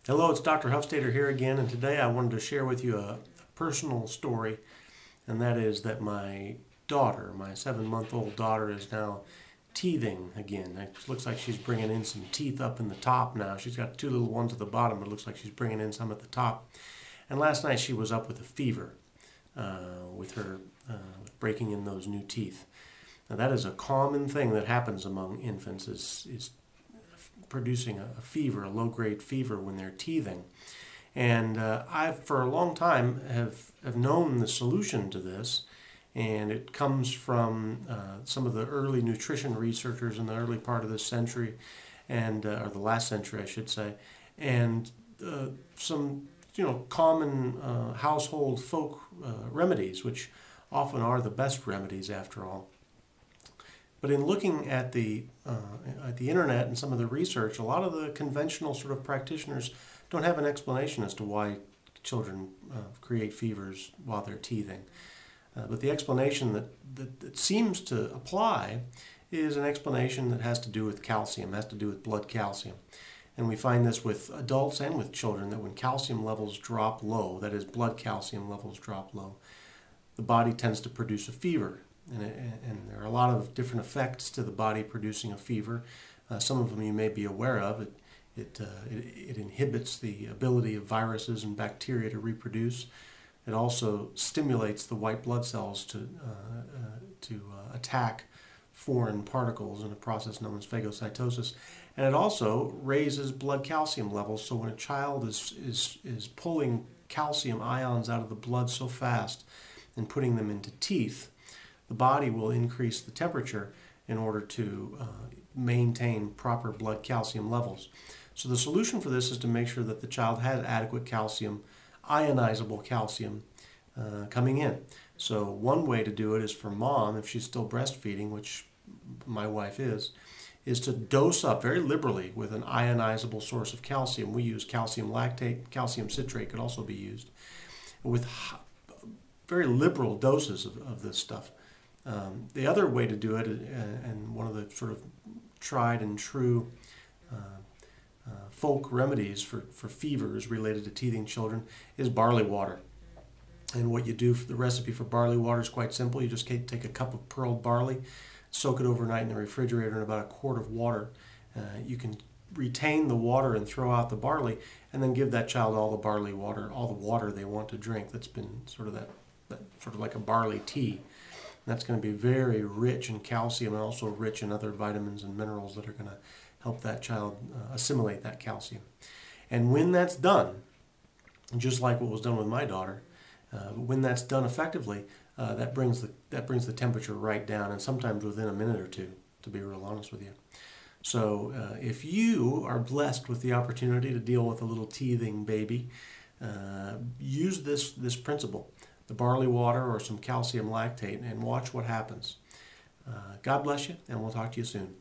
Hello, it's Dr. Huffstader here again, and today I wanted to share with you a personal story, and that is that my daughter, my 7-month-old daughter, is now teething again. It looks like she's bringing in some teeth up in the top now. She's got two little ones at the bottom, but it looks like she's bringing in some at the top. And last night she was up with a fever with her breaking in those new teeth. Now that is a common thing that happens among infants, is producing a fever, a low-grade fever when they're teething. And I've, for a long time, have known the solution to this, and it comes from some of the early nutrition researchers in the early part of this century, and or the last century, I should say, and some common household folk remedies, which often are the best remedies after all. But in looking at the internet and some of the research, a lot of the conventional sort of practitioners don't have an explanation as to why children create fevers while they're teething. But the explanation that seems to apply is an explanation that has to do with calcium, has to do with blood calcium. And we find this with adults and with children, that when calcium levels drop low, that is blood calcium levels drop low, the body tends to produce a fever. And there are a lot of different effects to the body producing a fever. Some of them you may be aware of. It inhibits the ability of viruses and bacteria to reproduce. It also stimulates the white blood cells to attack foreign particles in a process known as phagocytosis. And it also raises blood calcium levels, so when a child is pulling calcium ions out of the blood so fast and putting them into teeth, the body will increase the temperature in order to maintain proper blood calcium levels. So the solution for this is to make sure that the child has adequate calcium, ionizable calcium, coming in. So one way to do it is for mom, if she's still breastfeeding, which my wife is to dose up very liberally with an ionizable source of calcium. We use calcium lactate. Calcium citrate could also be used with very liberal doses of this stuff. The other way to do it, and one of the sort of tried and true folk remedies for fevers related to teething children, is barley water. And what you do for the recipe for barley water is quite simple. You just take a cup of pearled barley, soak it overnight in the refrigerator in about a quart of water. You can retain the water and throw out the barley, and then give that child all the barley water, all the water they want to drink. That's been sort of sort of like a barley tea. That's going to be very rich in calcium and also rich in other vitamins and minerals that are going to help that child assimilate that calcium. And when that's done, just like what was done with my daughter, when that's done effectively, that brings the temperature right down, and sometimes within a minute or two, to be real honest with you. So if you are blessed with the opportunity to deal with a little teething baby, use this principle, the barley water or some calcium lactate, and watch what happens. God bless you, and we'll talk to you soon.